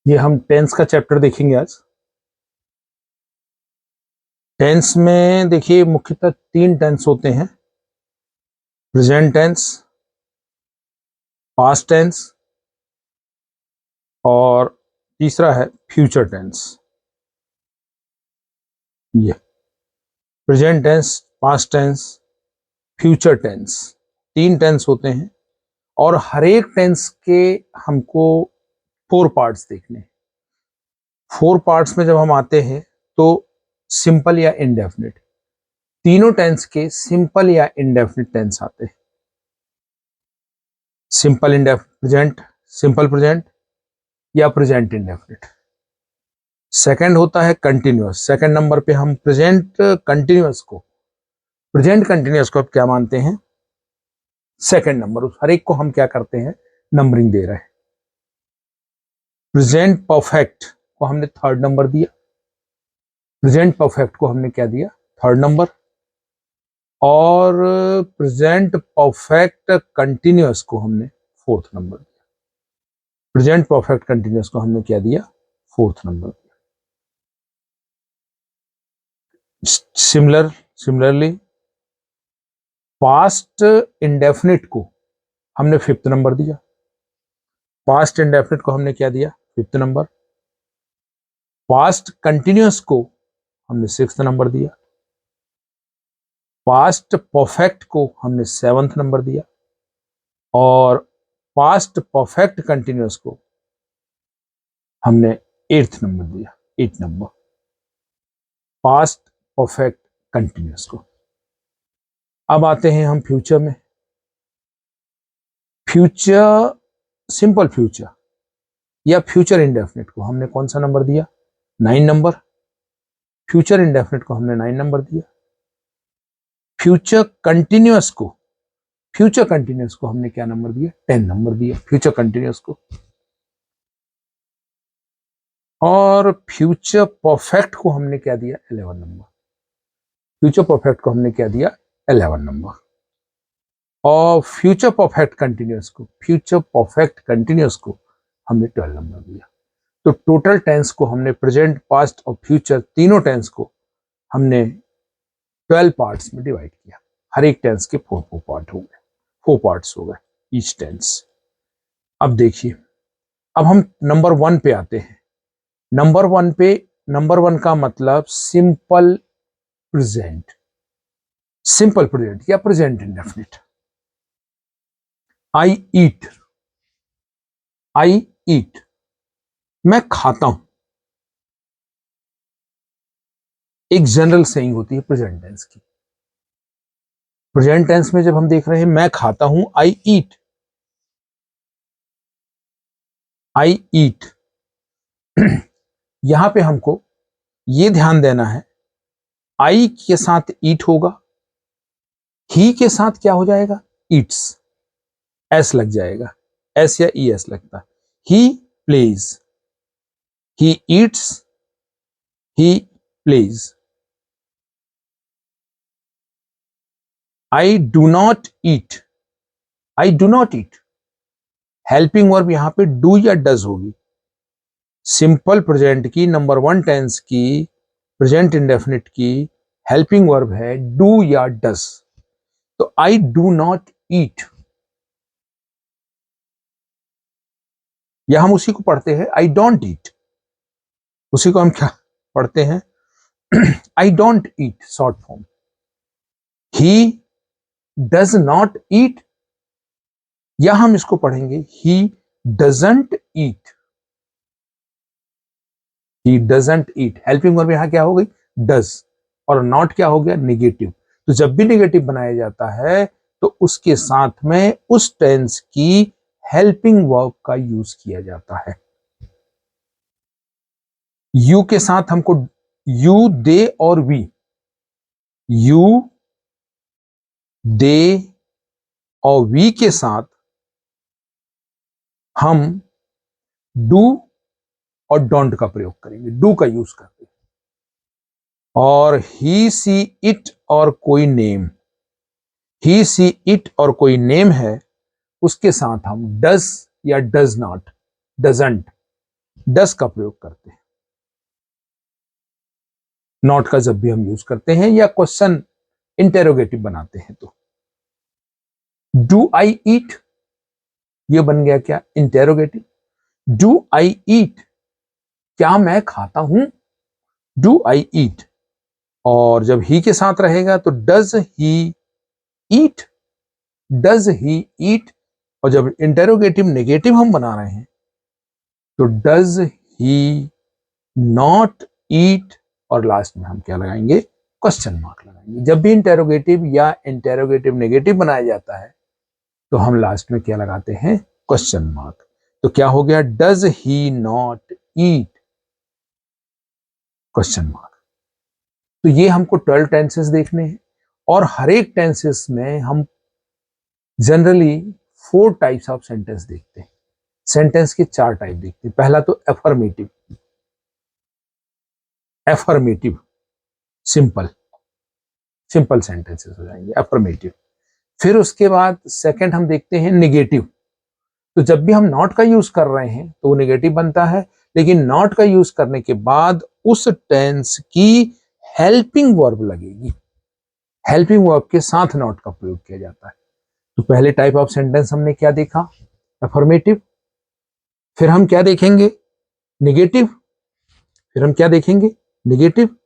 ये हम टेंस का चैप्टर देखेंगे आज। टेंस में देखिए मुख्यतः 3 टेंस होते हैं, प्रेजेंट टेंस, पास्ट टेंस और तीसरा है फ्यूचर टेंस। ये present tense, past tense, future tense, 3 tense होते हैं और हर एक टेंस के हमको 4 पार्ट्स देखने हैं। 4 पार्ट्स में जब हम आते हैं तो सिंपल या इंडेफिनिट, तीनों टेंस के सिंपल या इंडेफिनिट टेंस आते हैं। सिंपल प्रेजेंट, सिंपल प्रेजेंट या प्रेजेंट इंडेफिनिट। सेकंड होता है कंटिन्यूअस। सेकंड नंबर पे हम प्रेजेंट कंटिन्यूअस को, प्रेजेंट कंटिन्यूअस को आप क्या मानते हैं, सेकंड नंबर। उस हर एक को हम क्या करते हैं, नंबरिंग दे रहे हैं। प्रेजेंट परफेक्ट को हमने थर्ड नंबर दिया, प्रेजेंट परफेक्ट को हमने क्या दिया, थर्ड नंबर। और प्रेजेंट परफेक्ट कंटिन्यूअस को हमने फोर्थ नंबर दिया। प्रेजेंट परफेक्ट कंटिन्यूअस को हमने क्या दिया, फोर्थ नंबर दिया। सिमिलरली पास्ट इंडेफिनिट को हमने फिफ्थ नंबर दिया। पास्ट इंडेफिनिट को हमने क्या दिया, फिफ्थ नंबर। पास्ट कंटिन्यूअस को हमने सिक्स्थ नंबर दिया। पास्ट परफेक्ट को हमने सेवंथ नंबर दिया और पास्ट परफेक्ट कंटिन्यूअस को हमने एट्थ नंबर दिया, 8 नंबर पास्ट परफेक्ट कंटिन्यूअस को। अब आते हैं हम फ्यूचर में। फ्यूचर, सिंपल फ्यूचर या फ्यूचर इंडेफिनिट को हमने कौन सा नंबर दिया, 9 नंबर। फ्यूचर इंडेफिनिट को हमने 9 नंबर दिया। फ्यूचर कंटिन्यूअस को, फ्यूचर कंटिन्यूअस को हमने क्या नंबर दिया, 10 नंबर दिया फ्यूचर कंटिन्यूअस को। और फ्यूचर परफेक्ट को हमने क्या दिया, 11 नंबर। फ्यूचर परफेक्ट को हमने क्या दिया, 11 नंबर। और फ्यूचर परफेक्ट कंटिन्यूअस को, फ्यूचर परफेक्ट कंटिन्यूअस को हमने 12 नंबर दिया। तो टोटल टेंस को हमने प्रेजेंट, पास्ट और फ्यूचर तीनों टेंस को हमने 12 पार्ट्स में डिवाइड किया। हर एक टेंस के 4 पार्ट हो गए, 4 पार्ट्स हो गए ईच टेंस। अब देखिए, अब हम नंबर 1 पे आते हैं। नंबर 1 पे, नंबर 1 का मतलब सिंपल प्रेजेंट, सिंपल प्रेजेंट या प्रेजेंट इंडेफिनिट। आई ईट, आई ईट, मैं खाता हूं। एक जनरल सेइंग होती है प्रेजेंट टेंस की। प्रेजेंट टेंस में जब हम देख रहे हैं मैं खाता हूं, आई ईट, आई ईट। यहां पे हमको ये ध्यान देना है, आई के साथ ईट होगा, ही के साथ क्या हो जाएगा, ईट्स, एस लग जाएगा, एस या ई एस लगता है। He plays, he eats, he plays. I do not eat, I do not eat. Helping verb यहां पे डू या डज होगी। सिंपल प्रेजेंट की, नंबर 1 टेंस की, प्रेजेंट इंडेफिनिट की हेल्पिंग वर्ब है डू या डज। तो आई डू नॉट ईट, या हम उसी को पढ़ते हैं आई डोंट ईट। उसी को हम क्या पढ़ते हैं, I don't eat, short form. He does not eat, या हम इसको पढ़ेंगे he doesn't eat, he doesn't eat. Helping verb यहां क्या हो गई, डज, और नॉट क्या हो गया, निगेटिव। तो जब भी निगेटिव बनाया जाता है तो उसके साथ में उस टेंस की हेल्पिंग वर्ब का यूज किया जाता है। यू के साथ हमको यू, दे और वी, यू, दे और वी के साथ हम डू और डोंट का प्रयोग करेंगे, डू का यूज करते हैं। और ही, सी, इट और कोई नेम, ही, सी, इट और कोई नेम है, उसके साथ हम डज या डज नॉट, डजंट, डज का प्रयोग करते हैं, नॉट का जब भी हम यूज करते हैं या क्वेश्चन इंटेरोगेटिव बनाते हैं तो डू आई ईट, ये बन गया क्या, इंटेरोगेटिव। डू आई ईट, क्या मैं खाता हूं, डू आई ईट। और जब ही के साथ रहेगा तो does he eat, does he ईट। और जब इंटेरोगेटिव नेगेटिव हम बना रहे हैं तो डज ही नॉट ईट, और लास्ट में हम क्या लगाएंगे, क्वेश्चन मार्क लगाएंगे। जब भी इंटेरोगेटिव या इंटेरोगेटिव नेगेटिव बनाया जाता है तो हम लास्ट में क्या लगाते हैं, क्वेश्चन मार्क। तो क्या हो गया, does he not eat, question mark. तो ये हमको 12 टेंसेस देखने हैं और हर एक टेंसेस में हम जनरली 4 टाइप्स ऑफ सेंटेंस देखते हैं। सेंटेंस के 4 टाइप देखते हैं। पहला तो affirmative, affirmative simple, simple sentences हो जाएंगे एफर्मेटिव। फिर उसके बाद सेकंड हम देखते हैं नेगेटिव। तो जब भी हम नॉट का यूज कर रहे हैं तो वो नेगेटिव बनता है, लेकिन नॉट का यूज करने के बाद उस टेंस की हेल्पिंग वर्ब लगेगी, हेल्पिंग वर्ब के साथ नॉट का प्रयोग किया जाता है। तो पहले टाइप ऑफ सेंटेंस हमने क्या देखा, एफर्मेटिव। फिर हम क्या देखेंगे, नेगेटिव। फिर हम क्या देखेंगे, नेगेटिव।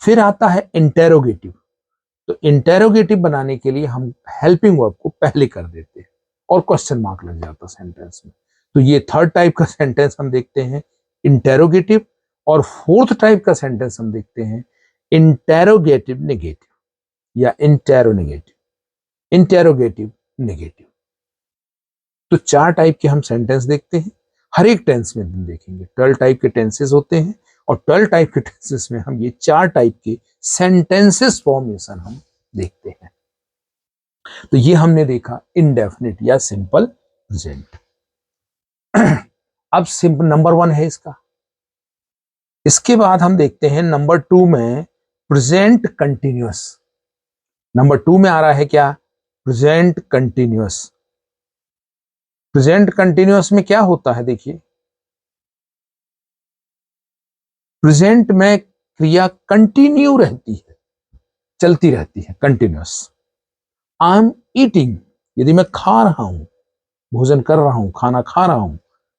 फिर आता है इंटेरोगेटिव। तो इंटेरोगेटिव बनाने के लिए हम हेल्पिंग वर्ब को पहले कर देते हैं और क्वेश्चन मार्क लग जाता है सेंटेंस में। तो ये थर्ड टाइप का सेंटेंस हम देखते हैं, इंटेरोगेटिव। और फोर्थ टाइप का सेंटेंस हम देखते हैं इंटेरोगेटिव नेगेटिव या इंटेरोनेगेटिव, इंटेरोगेटिव नेगेटिव। तो 4 टाइप के हम सेंटेंस देखते हैं, हर एक टेंस में हम देखेंगे 12 टाइप के टेंसेस होते हैं और 12 टाइप के टेंसेस में हम ये 4 टाइप के सेंटेंसेस फॉर्मेशन हम देखते हैं। तो ये हमने देखा इनडेफिनिट या सिंपल प्रेजेंट। अब सिंपल नंबर 1 है इसका। इसके बाद हम देखते हैं नंबर 2 में प्रेजेंट कंटिन्यूअस। नंबर 2 में आ रहा है क्या, प्रेजेंट कंटिन्यूअस। प्रेजेंट कंटिन्यूअस में क्या होता है, देखिए प्रेजेंट में क्रिया कंटिन्यू रहती है, चलती रहती है, कंटिन्यूअस। आई एम ईटिंग, यदि मैं खा रहा हूं, भोजन कर रहा हूं, खाना खा रहा हूं,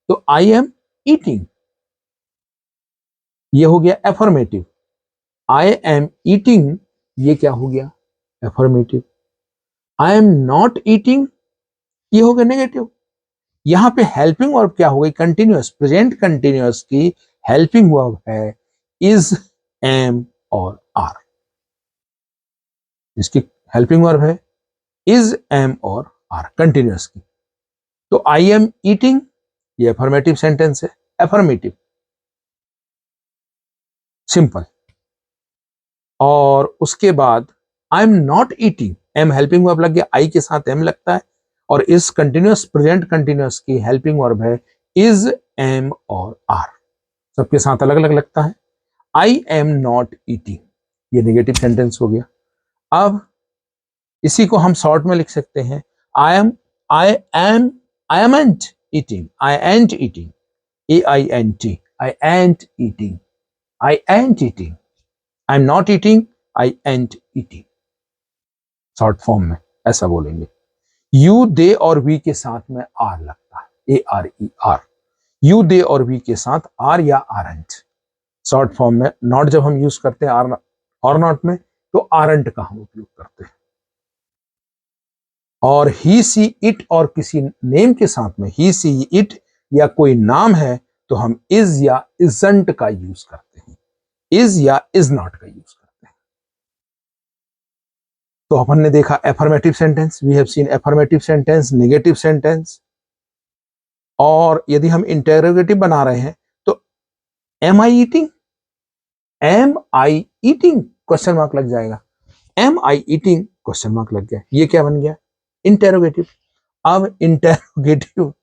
तो आई एम ईटिंग, ये हो गया एफर्मेटिव। आई एम ईटिंग, ये क्या हो गया, affirmative. I am not eating, ये हो गया नेगेटिव। यहां पे हेल्पिंग वर्ब क्या हो गई, कंटिन्यूअस। प्रेजेंट कंटिन्यूअस की हेल्पिंग वर्ब है इज, एम और आर। इसकी हेल्पिंग वर्ब है इज, एम और आर, कंटिन्यूअस की। तो आई एम ईटिंग, ये एफर्मेटिव सेंटेंस है, एफर्मेटिव सिंपल। और उसके बाद आई am not eating, am helping verb लग गया, आई के साथ एम लगता है। और इस कंटिन्यूअस प्रेजेंट कंटिन्यूअस की हेल्पिंग वर्ब है इज, एम और आर, सबके साथ अलग अलग लगता है। आई एम नॉट ईटिंग, ये नेगेटिव सेंटेंस हो गया। अब इसी को हम शॉर्ट में लिख सकते हैं, I am, I amn't eating, I ain't eating, A I N T, I ain't eating, I ain't eating, I am not eating, I ain't eating, short form में ऐसा बोलेंगे। यू, दे और वी के साथ में आर लगता है, A R E R. You, they और वी के साथ आर या आरंट, शॉर्ट फॉर्म में। नॉट जब हम यूज करते हैं आर और नॉट में, तो आरंट का हम उपयोग करते हैं। और ही, सी, इट और किसी नेम के साथ में, ही, सी, इट या कोई नाम है, तो हम इज या इजंट का यूज करते हैं, इज या इज नॉट का यूज करते हैं। तो अपन ने देखा affirmative sentence, we have seen affirmative sentence, negative sentence. और यदि हम इंटेरोगेटिव बना रहे हैं तो am I eating, am I eating, question mark लग जाएगा। Am I eating, question mark लग गया, ये क्या बन गया, इंटेरोगेटिव। अब इंटेरोगेटिव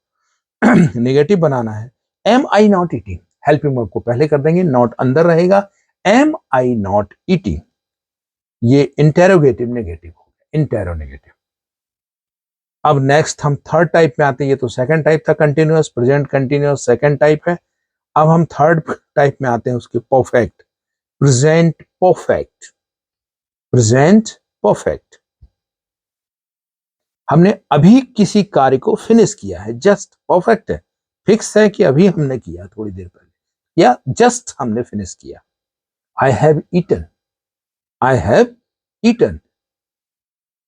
नेगेटिव बनाना है, am I not eating, helping verb को पहले कर देंगे, नॉट अंदर रहेगा, एम आई नॉट ईटिंग, ये इंटेरोगेटिव नेगेटिव हो गया, इंटेरोनेगेटिव। अब नेक्स्ट हम थर्ड टाइप में आते हैं, ये तो सेकंड टाइप था, continuous present continuous second type है। अब हम थर्ड टाइप में आते हैं उसके, perfect, present perfect. Present perfect, हमने अभी किसी कार्य को फिनिश किया है, जस्ट परफेक्ट है, फिक्स है कि अभी हमने किया थोड़ी देर पहले, या जस्ट हमने फिनिश किया। I have eaten, I have eaten,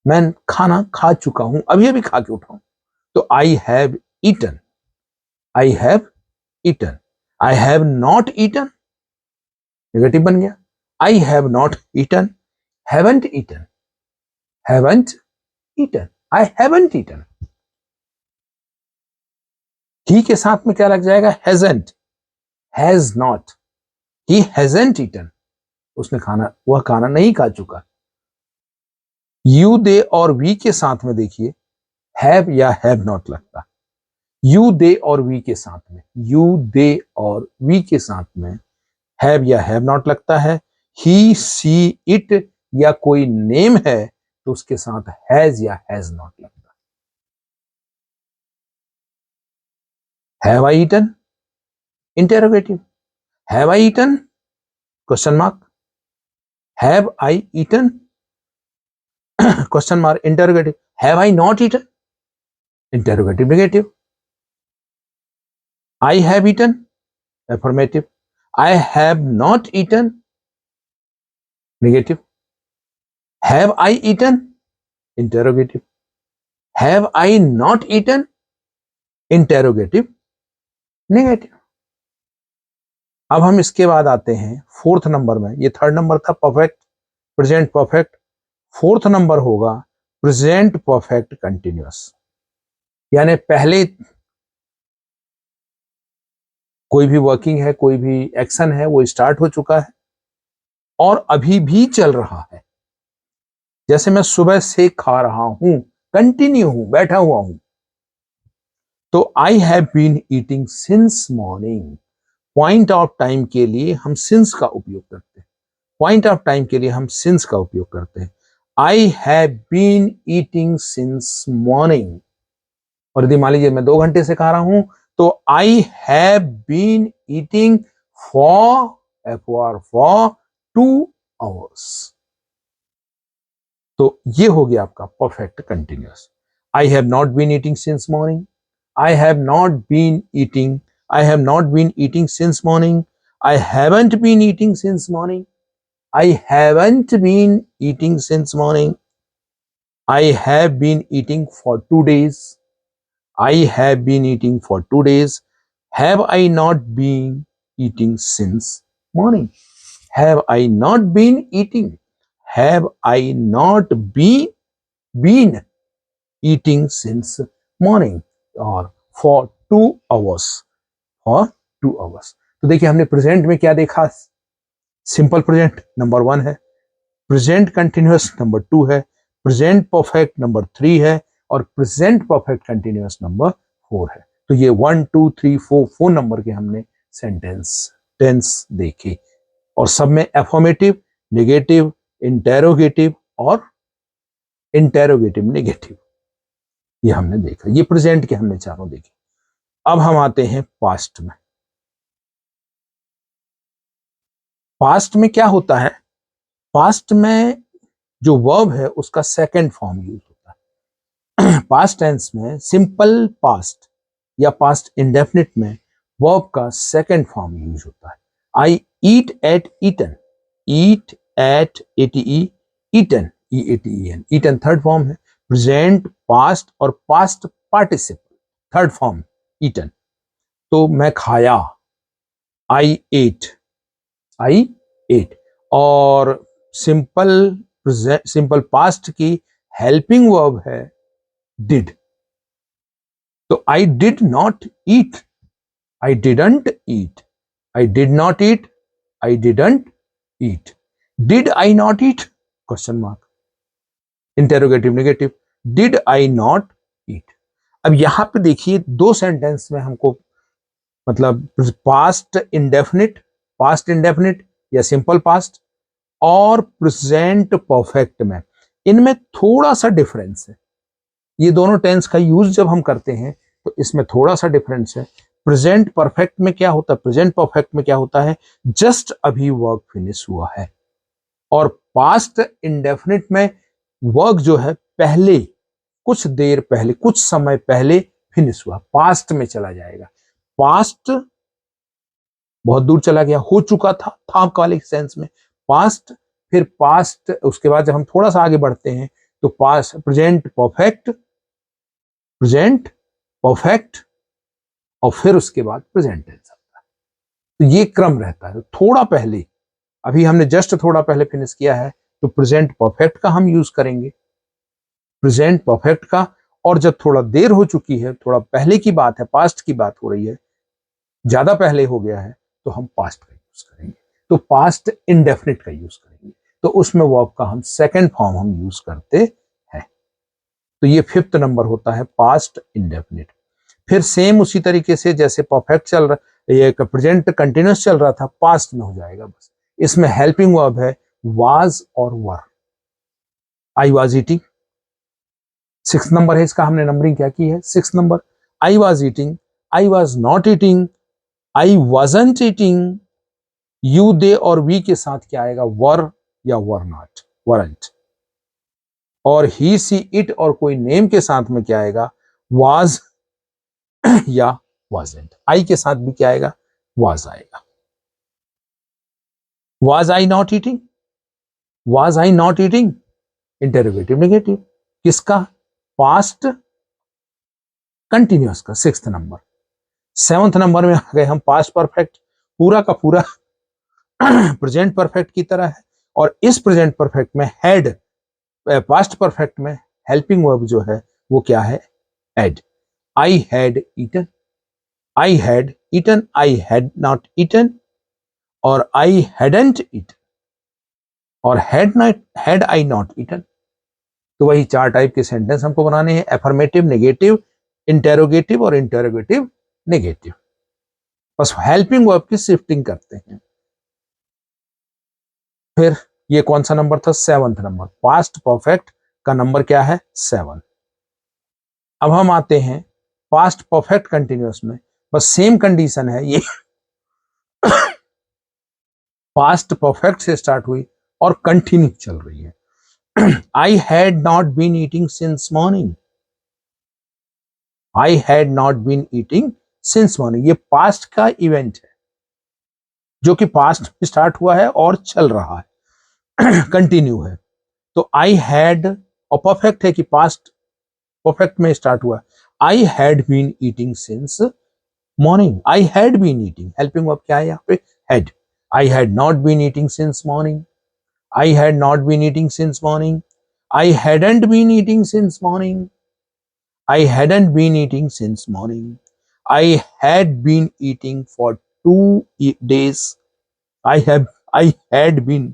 मैं खाना खा चुका हूं, अभी अभी खा के उठाऊं, तो I have eaten, I have eaten. I have not eaten, negative बन गया, I have not eaten, haven't eaten, haven't eaten, I haven't eaten. He के साथ में क्या लग जाएगा, hasn't, has not, he hasn't eaten, उसने खाना, वह खाना नहीं खा चुका। यू दे और वी के साथ में देखिए, हैव या हैव नॉट लगता, यू दे और वी के साथ में, यू दे और वी के साथ में हैव या हैव नॉट लगता है। ही सी इट या कोई नेम है तो उसके साथ हैज या हैज नॉट लगता है। Have I eaten, interrogative, have I eaten, question mark, have I eaten, question mark, interrogative, have I not eaten, interrogative negative, I have eaten, affirmative, I have not eaten, negative, have I eaten, interrogative, have I not eaten, interrogative, negative। अब हम इसके बाद आते हैं fourth number में, ये third number था perfect, present perfect, fourth number होगा प्रेजेंट परफेक्ट कंटिन्यूअस। यानी पहले कोई भी वर्किंग है, कोई भी एक्शन है, वो स्टार्ट हो चुका है और अभी भी चल रहा है। जैसे मैं सुबह से खा रहा हूं, कंटिन्यू हूं, बैठा हुआ हूं, तो I have been eating since morning. Point of time के लिए हम सिंस का उपयोग करते हैं, पॉइंट ऑफ टाइम के लिए हम सिंस का उपयोग करते हैं। I have been eating since morning, और यदि मान लीजिए मैं 2 घंटे से खा रहा हूं तो I have been eating for 2 hours। तो ये हो गया आपका perfect continuous. I have not been eating since morning, I have not been eating, I have not been eating since morning, I haven't been eating since morning, I haven't been eating since morning, I have been eating for 2 days, I have been eating for 2 days, have I not been eating since morning, have I not been eating, have I not been eating since morning, और for 2 hours, और 2 hours। तो देखिए हमने present में क्या देखा, simple present number 1 है, present continuous number 2 है, प्रेजेंट परफेक्ट नंबर 3 है, और प्रेजेंट परफेक्ट कंटिन्यूअस नंबर 4 है। तो ये 1 2 3 4 नंबर के हमने सेंटेंस टेंस देखे, और सब में एफर्मेटिव, नेगेटिव, इंटेरोगेटिव और इंटेरोगेटिव नेगेटिव, ये हमने देखा। ये प्रेजेंट के हमने चारों देखे। अब हम आते हैं पास्ट में। पास्ट में क्या होता है, पास्ट में जो वर्ब है उसका सेकंड फॉर्म यूज होता है। पास्ट टेंस में सिंपल पास्ट या पास्ट इंडेफिनिट में वर्ब का सेकंड फॉर्म यूज होता है। I eat ate eaten, eat ate A T E, eaten E A T E N, eaten third form है। प्रेजेंट, पास्ट और past participle third form eaten. तो मैं खाया, आई एट, आई एट, और सिंपल पास्ट की हेल्पिंग वर्ब है डिड। तो I did not eat, I didn't eat, I did not eat, I didn't eat, did I not eat, question mark, interrogative negative, did I not eat. अब यहां पे देखिए 2 sentence में हमको, मतलब पास्ट इंडेफिनिट या सिंपल पास्ट और present perfect में, इनमें थोड़ा सा डिफरेंस है। ये दोनों टेंस का यूज जब हम करते हैं तो इसमें थोड़ा सा डिफरेंस है। प्रेजेंट परफेक्ट में क्या होता है, प्रेजेंट परफेक्ट में क्या होता है, जस्ट अभी वर्क फिनिश हुआ है। और पास्ट इंडेफिनिट में वर्क जो है पहले, कुछ देर पहले, कुछ समय पहले फिनिश हुआ, पास्ट में चला जाएगा। पास्ट बहुत दूर चला गया, हो चुका था वाले सेंस में पास्ट। फिर पास्ट, उसके बाद जब हम थोड़ा सा आगे बढ़ते हैं तो past, present perfect, present perfect, और फिर उसके बाद प्रेजेंट टेंस आता है। तो ये क्रम रहता है। थोड़ा पहले, अभी हमने जस्ट थोड़ा पहले फिनिश किया है तो प्रेजेंट परफेक्ट का हम यूज करेंगे, प्रेजेंट परफेक्ट का। और जब थोड़ा देर हो चुकी है, थोड़ा पहले की बात है, पास्ट की बात हो रही है, ज्यादा पहले हो गया है, तो हम पास्ट का यूज करेंगे। तो पास्ट इंडेफिनिट का यूज करेंगे, तो उसमें वर्ब का हम सेकंड फॉर्म हम यूज करते हैं। तो ये फिफ्थ नंबर होता है पास्ट इंडेफिनिट। फिर सेम उसी तरीके से जैसे परफेक्ट चल रहा, ये प्रेजेंट कंटिन्यूअस चल रहा था, पास्ट में हो जाएगा बस। इसमें हेल्पिंग वर्ब है वाज और were. I was eating, 6 number है इसका, हमने नंबरिंग क्या की है, 6 number. I was eating, I was not eating, I wasn't eating. You, they और वी के साथ क्या आएगा, वर या वर नॉट, वरंट। और ही, सी, इट और कोई नेम के साथ में क्या आएगा, वाज या वाजंट। आई के साथ भी क्या आएगा, वाज आएगा। Was I not eating, was I not eating, interrogative negative. किसका, पास्ट कंटिन्यूअस का, 6th नंबर। 7th नंबर में आ गए हम पास्ट परफेक्ट, पूरा का पूरा प्रेजेंट परफेक्ट की तरह है। और इस प्रेजेंट परफेक्ट में हैड, पास्ट परफेक्ट में हेल्पिंग वर्ब जो है वो क्या है, had. I had eaten, I had eaten, I had not eaten, और आई हैडंट ईटन, और हैड आई नॉट ईटन। तो वही 4 टाइप के सेंटेंस हमको बनाने हैं, एफर्मेटिव, नेगेटिव, इंटेरोगेटिव और इंटेरोगेटिव नेगेटिव। बस हेल्पिंग वर्ब की शिफ्टिंग करते हैं। फिर ये कौन सा नंबर था, 7th नंबर। पास्ट परफेक्ट का नंबर क्या है, 7। अब हम आते हैं पास्ट परफेक्ट कंटिन्यूअस में, बस सेम कंडीशन है, ये पास्ट परफेक्ट से स्टार्ट हुई और कंटिन्यू चल रही है। I had not been eating since morning, I had not been eating since morning. ये पास्ट का इवेंट है जो कि पास्ट में स्टार्ट हुआ है और चल रहा है, कंटिन्यू है। तो आई हैड, और परफेक्ट है कि पास्ट परफेक्ट में स्टार्ट हुआ, I had been eating since morning. I had been eating, helping verb क्या है यहाँ पे, had. I had not been eating since morning, I had not been eating since morning, I hadn't been eating since morning, I hadn't been eating since morning, I had been eating for 2 days, I had been,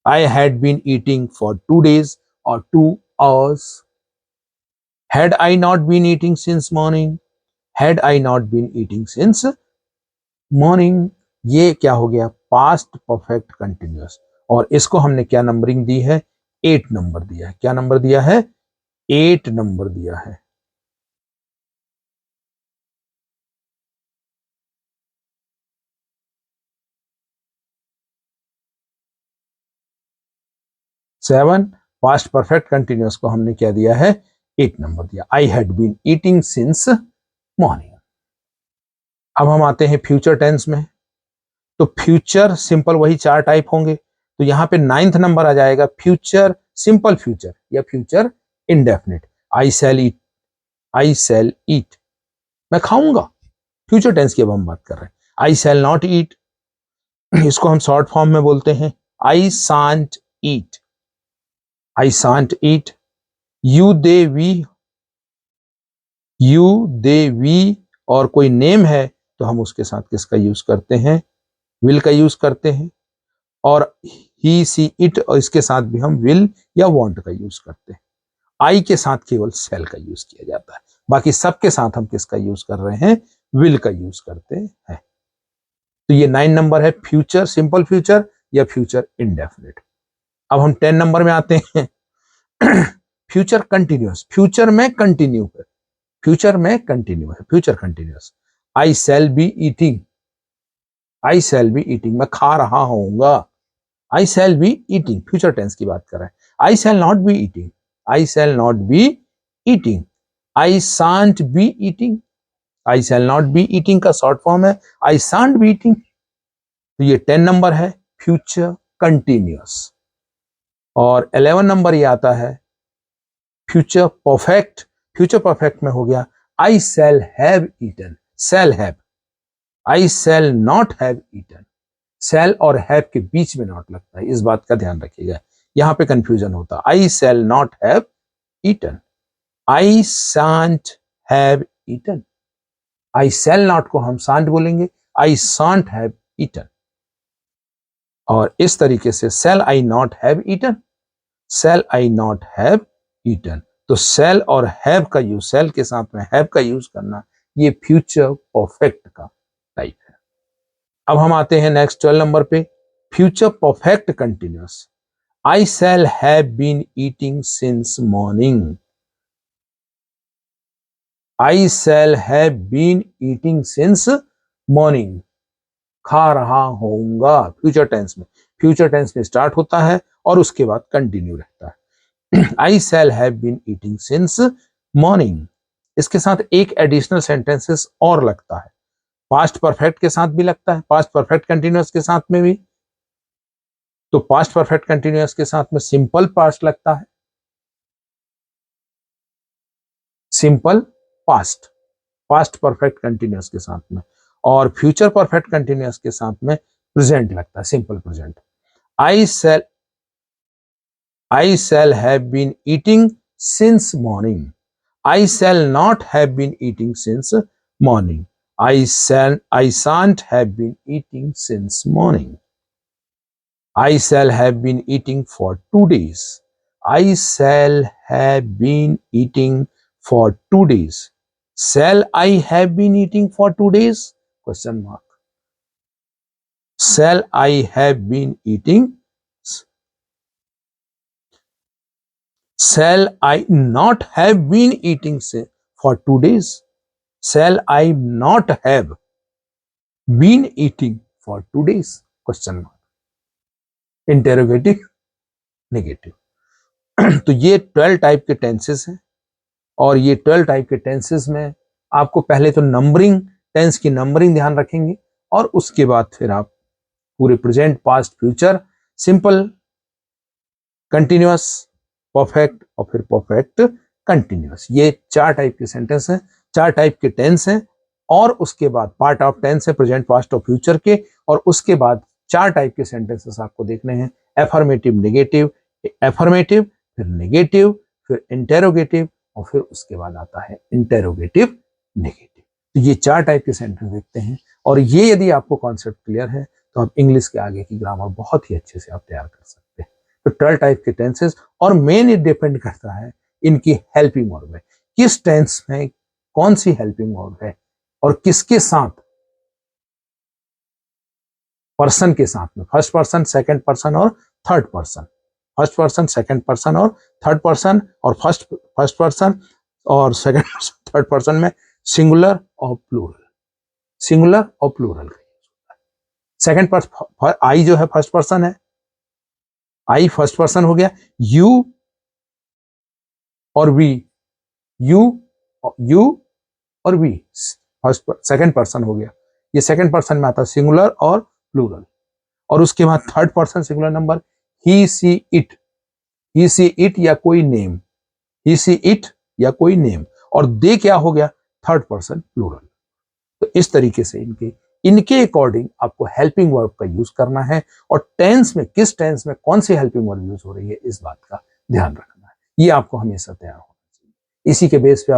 I had been eating for 2 days or 2 hours. Had I not been eating since morning, had I not been eating since morning. ये क्या हो गया, past perfect continuous. और इसको हमने क्या numbering दी है, 8 number दिया है। क्या नंबर दिया है, 8 नंबर दिया है। सेवन, पास्ट परफेक्ट कंटिन्यूअस को हमने क्या दिया है, 8 नंबर दिया। I had been eating since morning. अब हम आते हैं फ्यूचर टेंस में। तो फ्यूचर सिंपल वही 4 टाइप होंगे। तो यहां पे 9th नंबर आ जाएगा फ्यूचर सिंपल फ्यूचर या फ्यूचर इंडेफिनिट। आई सेल ईट, आई सेल ईट, मैं खाऊंगा। फ्यूचर टेंस की अब हम बात कर रहे हैं। आई सेल नॉट ईट, इसको हम शॉर्ट फॉर्म में बोलते हैं I shan't eat, I shan't eat. You they we, you they we और कोई नेम है तो हम उसके साथ किसका यूज करते हैं, विल का यूज करते हैं। और ही, सी, इट, और इसके साथ भी हम विल या वांट का यूज करते हैं। आई के साथ केवल सेल का यूज किया जाता है, बाकी सबके साथ हम किसका यूज कर रहे हैं, विल का यूज करते हैं। तो ये 9 नंबर है फ्यूचर सिंपल फ्यूचर या फ्यूचर इंडेफिनिट। अब हम 10 नंबर में आते हैं फ्यूचर कंटिन्यूअस। फ्यूचर में कंटिन्यू है, फ्यूचर में कंटिन्यू है, future continuous. I shall be eating, I shall be eating, मैं खा रहा होऊंगा। I shall be eating, future tense की बात कर रहे हैं। I shall not be eating, I shall not be eating. I shan't be eating, I shall not be eating का शॉर्ट फॉर्म है आई शांट बी ईटिंग। तो ये 10 नंबर है फ्यूचर कंटिन्यूअस। और 11 नंबर ये आता है फ्यूचर परफेक्ट। फ्यूचर परफेक्ट में हो गया I shall have eaten, shall have, I shall not have eaten. Shall और हैव के बीच में नॉट लगता है, इस बात का ध्यान रखिएगा, यहां पे कंफ्यूजन होता है। I shall not have eaten, I shan't have eaten. I shall not को हम शांट बोलेंगे, आई शांट हैव ईटन। और इस तरीके से shall I not have eaten, shall I not have eaten. तो शैल और हैव का यूज, शैल के साथ में हैव का यूज करना, ये फ्यूचर परफेक्ट का टाइप है। अब हम आते हैं नेक्स्ट 12 नंबर पे, future perfect continuous. I shall have been eating since morning, I shall have been eating since morning, खा रहा होऊंगा। फ्यूचर टेंस में, फ्यूचर टेंस में स्टार्ट होता है और उसके बाद कंटिन्यू रहता है। I shall have been eating since morning. इसके साथ एक एडिशनल सेंटेंसेस और लगता है, पास्ट परफेक्ट के साथ भी लगता है, पास्ट परफेक्ट कंटिन्यूअस के साथ में भी। तो पास्ट परफेक्ट कंटिन्यूअस के साथ में सिंपल पास्ट लगता है, simple past, past perfect continuous के साथ में। और फ्यूचर परफेक्ट कंटिन्यूअस के साथ में प्रेजेंट लगता है, simple present. I shall have been eating since morning, I shall not have been eating since morning, I shan't have been eating since morning. I shall have been eating for 2 days. I shall have been eating for 2 days. Shall I have been eating for 2 days? Question mark. Shall I have been eating? Shall I not have been eating for 2 days? Shall I not have been eating for 2 days? Question mark. Interrogative, negative. तो ये 12 type के tenses हैं। और ये 12 type के tenses में आपको पहले तो नंबरिंग, टेंस की नंबरिंग ध्यान रखेंगे, और उसके बाद फिर आप पूरे present, past, future, simple, continuous, perfect और फिर परफेक्ट कंटिन्यूअस, ये 4 टाइप के सेंटेंस हैं, 4 टाइप के टेंस हैं। और उसके बाद पार्ट ऑफ टेंस है प्रेजेंट, पास्ट और फ्यूचर के। और उसके बाद 4 टाइप के सेंटेंसेस आपको देखने हैं, एफर्मेटिव, नेगेटिव, एफर्मेटिव, फिर नेगेटिव, फिर इंटेरोगेटिव, और फिर उसके बाद आता है इंटेरोगेटिव नेगेटिव। तो ये 4 टाइप के सेंटेंस देखते हैं। और ये यदि आपको कॉन्सेप्ट क्लियर है तो आप इंग्लिश के आगे की ग्रामर बहुत ही अच्छे से आप तैयार कर सकते हैं। तो 12 टाइप के टेंसेस, और मेन ये डिपेंड करता है इनकी हेल्पिंग वर्ब में, किस टेंस में कौन सी हेल्पिंग वर्ब है और किसके साथ, पर्सन के साथ में, फर्स्ट पर्सन, सेकंड पर्सन और third person, first person, second person और थर्ड पर्सन, और फर्स्ट पर्सन और सेकंड पर्सन, थर्ड पर्सन में सिंगुलर और प्लूरल, सिंगुलर और प्लूरल। सेकंड पर्सन, आई जो है फर्स्ट पर्सन है, आई फर्स्ट पर्सन हो गया, यू और वी, यू और वी फर्स्ट सेकंड पर्सन हो गया, ये सेकंड पर्सन में आता है सिंगुलर और प्लूरल। और उसके बाद third person singular number, he see it, he see it या कोई नेम, ही सी इट या कोई नेम, और दे क्या हो गया, थर्ड पर्सन प्लूरल। तो इस तरीके से इनके अकॉर्डिंग आपको हेल्पिंग वर्ब का यूज करना है, और टेंस में, किस टेंस में कौन सी हेल्पिंग वर्ब यूज हो रही है, इस बात का ध्यान रखना है। ये आपको हमेशा तैयार होना चाहिए। इसी के बेस पे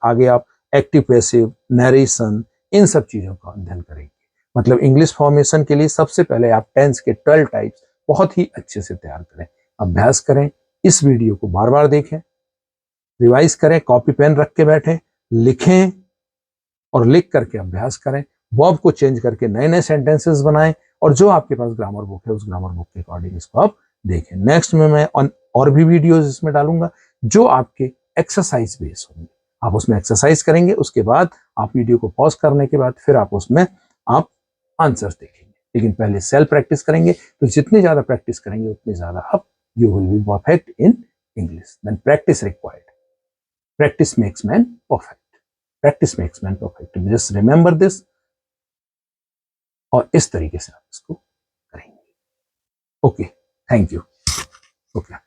आगे आप एक्टिव, पैसिव, नरेशन, इन सब चीजों का अध्ययन करेंगे। मतलब इंग्लिश फॉर्मेशन के लिए सबसे पहले आप टेंस के 12 टाइप्स बहुत ही अच्छे से तैयार करें, अभ्यास करें, इस वीडियो को बार बार देखें, रिवाइज करें, कॉपी पेन रख के बैठें, लिखें और लिख करके अभ्यास करें, वर्ब को चेंज करके नए नए सेंटेंसेस बनाएं, और जो आपके पास ग्रामर बुक है उस ग्रामर बुक के अकॉर्डिंग इसको आप देखें। नेक्स्ट में मैं और भी वीडियोस इसमें डालूंगा जो आपके एक्सरसाइज बेस होंगे, आप उसमें एक्सरसाइज करेंगे, उसके बाद आप वीडियो को पॉज करने के बाद फिर आप उसमें आप आंसर्स देखेंगे। लेकिन पहले सेल्फ प्रैक्टिस करेंगे, तो जितनी ज्यादा प्रैक्टिस करेंगे उतनी ज्यादा आप you will be perfect in English. Then practice required, practice makes man perfect, practice makes man perfect, just remember this. और इस तरीके से आप इसको करेंगे। Okay, thank you. ओके।